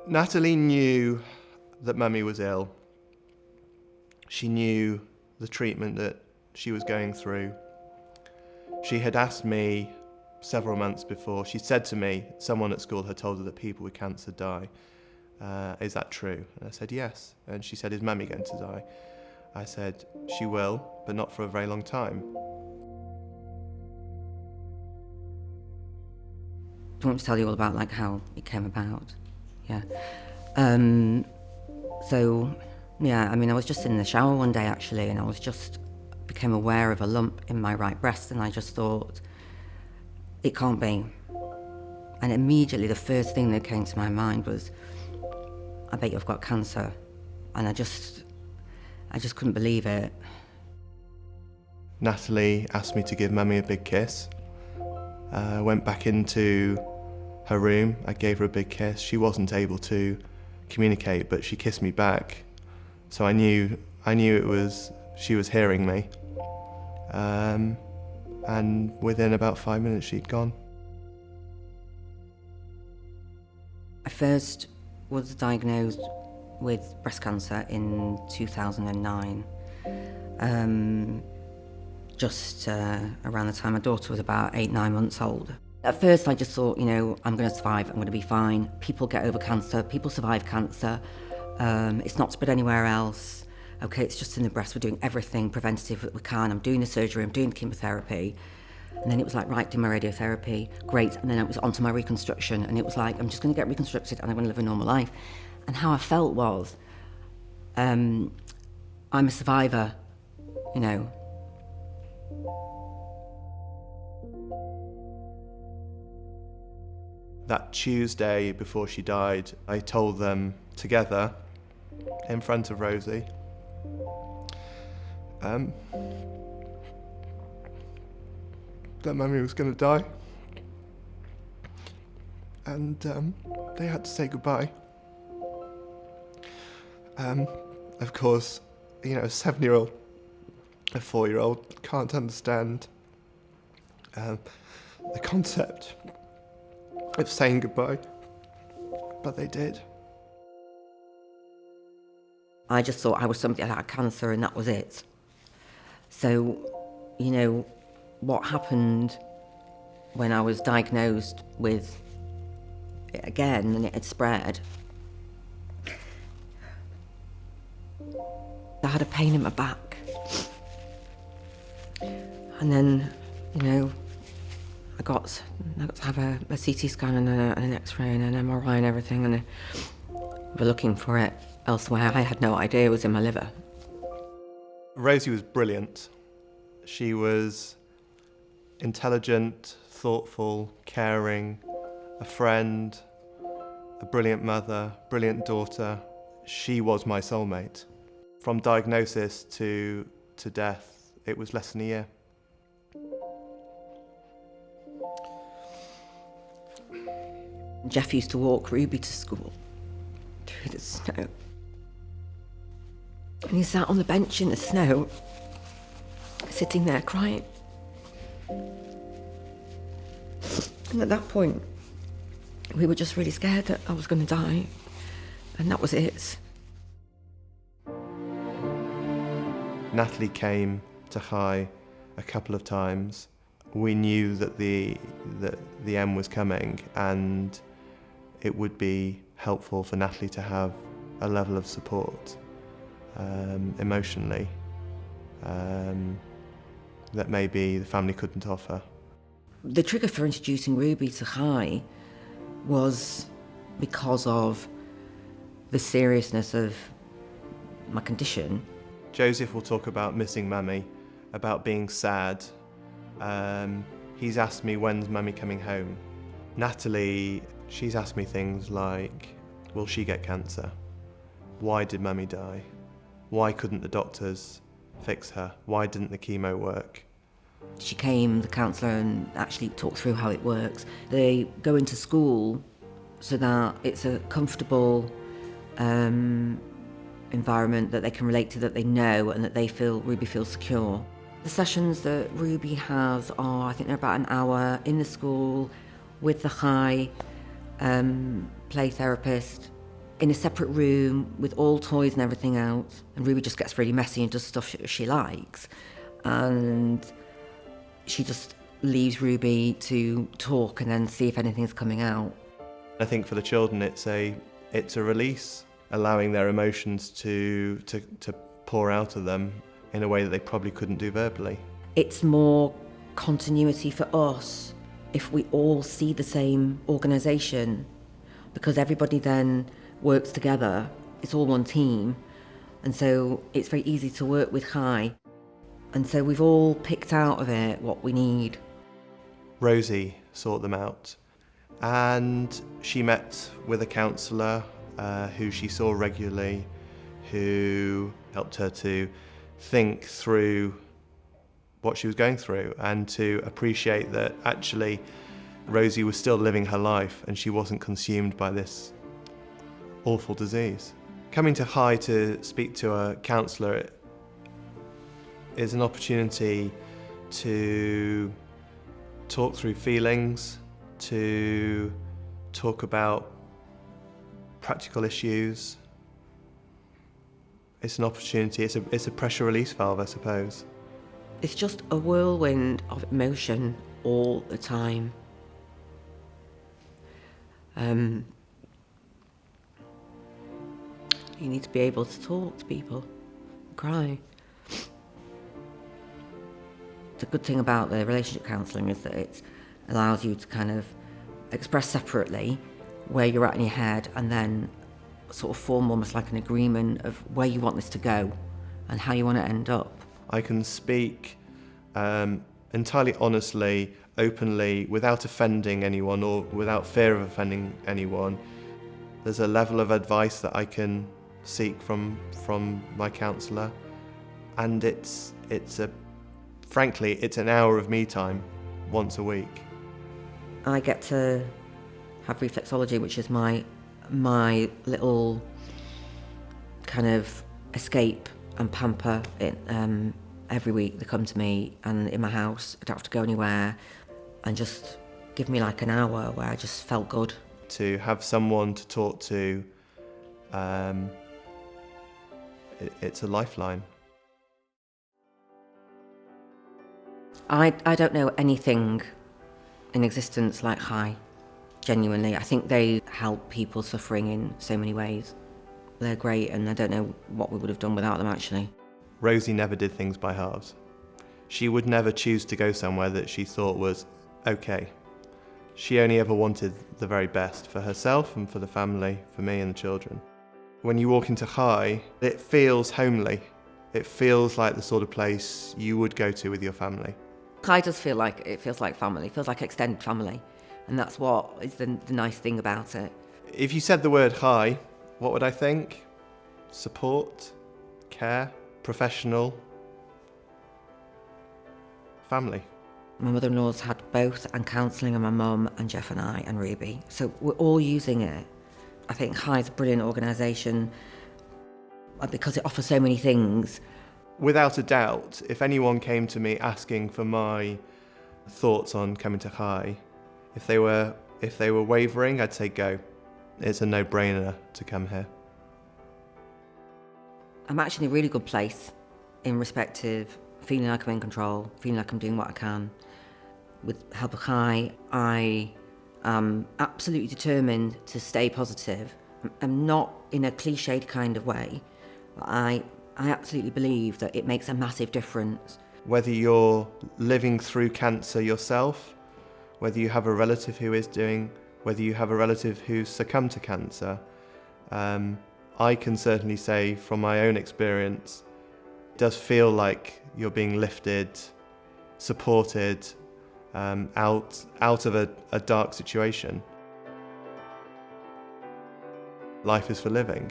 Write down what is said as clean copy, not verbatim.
Natalie knew that Mummy was ill. She knew the treatment that she was going through. She had asked me several months before, she said to me, someone at school had told her that people with cancer die. Is that true? And I said, yes. And she said, is Mummy going to die? I said, she will, but not for a very long time. I want to tell you all about like how it came about. Yeah. So, yeah, I mean, I was just in the shower one day actually, and I became aware of a lump in my right breast, and I just thought, it can't be. And immediately the first thing that came to my mind was, I bet you've got cancer. And I just couldn't believe it. Natalie asked me to give Mummy a big kiss. I went back into her room, I gave her a big kiss. She wasn't able to communicate, but she kissed me back. So I knew she was hearing me. And within about 5 minutes she'd gone. I first was diagnosed with breast cancer in 2009. Just around the time my daughter was about 8-9 months old. At first I just thought, I'm going to survive, I'm going to be fine. People get over cancer, people survive cancer. It's not spread anywhere else. Okay, it's just in the breast, we're doing everything preventative that we can. I'm doing the surgery, I'm doing the chemotherapy. And then it was like, right, do my radiotherapy, great. And then it was onto my reconstruction, and it was like, I'm just going to get reconstructed and I'm going to live a normal life. And how I felt was, I'm a survivor, That Tuesday before she died, I told them together, in front of Rosie, that Mummy was going to die. And they had to say goodbye. Of course, a 7-year-old, a 4-year-old can't understand the concept of saying goodbye, but they did. I just thought I was somebody that had cancer and that was it. So, what happened when I was diagnosed with it again and it had spread, I had a pain in my back. And then, I got to have a CT scan and an X-ray and an MRI and everything, and we're looking for it elsewhere. I had no idea it was in my liver. Rosie was brilliant. She was intelligent, thoughtful, caring, a friend, a brilliant mother, brilliant daughter. She was my soulmate. From diagnosis to death, it was less than a year. Jeff used to walk Ruby to school through the snow. And he sat on the bench in the snow, sitting there crying. And at that point, we were just really scared that I was going to die. And that was it. Natalie came to High a couple of times. We knew that the end was coming, and it would be helpful for Natalie to have a level of support emotionally that maybe the family couldn't offer. The trigger for introducing Ruby to High was because of the seriousness of my condition. Joseph will talk about missing Mummy, about being sad. He's asked me, when's Mummy coming home? Natalie, she's asked me things like, will she get cancer? Why did Mummy die? Why couldn't the doctors fix her? Why didn't the chemo work? She came, the counsellor, and actually talked through how it works. They go into school so that it's a comfortable environment that they can relate to, that they know, and that Ruby feels secure. The sessions that Ruby has are, I think they're about an hour in the school with the high play therapist in a separate room with all toys and everything out. And Ruby just gets really messy and does stuff she likes. And she just leaves Ruby to talk and then see if anything's coming out. I think for the children it's a release, allowing their emotions to pour out of them in a way that they probably couldn't do verbally. It's more continuity for us if we all see the same organisation, because everybody then works together. It's all one team, and so it's very easy to work with Chai. And so we've all picked out of it what we need. Rosie sought them out, and she met with a counsellor who she saw regularly, who helped her to think through what she was going through and to appreciate that actually Rosie was still living her life and she wasn't consumed by this awful disease. Coming to Chai to speak to a counsellor is an opportunity to talk through feelings, to talk about practical issues. It's an opportunity, it's a pressure release valve, I suppose. It's just a whirlwind of emotion all the time. You need to be able to talk to people, cry. The good thing about the relationship counselling is that it allows you to kind of express separately where you're at in your head and then sort of form almost like an agreement of where you want this to go and how you want to end up. I can speak entirely honestly, openly, without offending anyone or without fear of offending anyone. There's a level of advice that I can seek from my counsellor, and frankly, it's an hour of me time once a week. I get to have reflexology, which is my little kind of escape and pamper it. Every week they come to me, and in my house I don't have to go anywhere, and just give me like an hour where I just felt good. To have someone to talk to, it's a lifeline. I don't know anything in existence like Chai, genuinely. I think they help people suffering in so many ways. They're great, and I don't know what we would have done without them, actually. Rosie never did things by halves. She would never choose to go somewhere that she thought was okay. She only ever wanted the very best for herself and for the family, for me and the children. When you walk into Chai, it feels homely. It feels like the sort of place you would go to with your family. Chai does feel like, it feels like family, it feels like extended family. And that's what is the nice thing about it. If you said the word Chai, what would I think? Support, care, professional, family. My mother-in-law's had both, and counselling, and my mum and Jeff and I and Ruby. So we're all using it. I think Chai's a brilliant organisation because it offers so many things. Without a doubt, if anyone came to me asking for my thoughts on coming to Chai, if they were wavering, I'd say go. It's a no-brainer to come here. I'm actually in a really good place in respect of feeling like I'm in control, feeling like I'm doing what I can. With help of Chai, I am absolutely determined to stay positive. I'm not in a cliched kind of way, but I absolutely believe that it makes a massive difference. Whether you're living through cancer yourself, whether you have a relative who is doing, whether you have a relative who's succumbed to cancer, I can certainly say from my own experience, it does feel like you're being lifted, supported, out of a dark situation. Life is for living.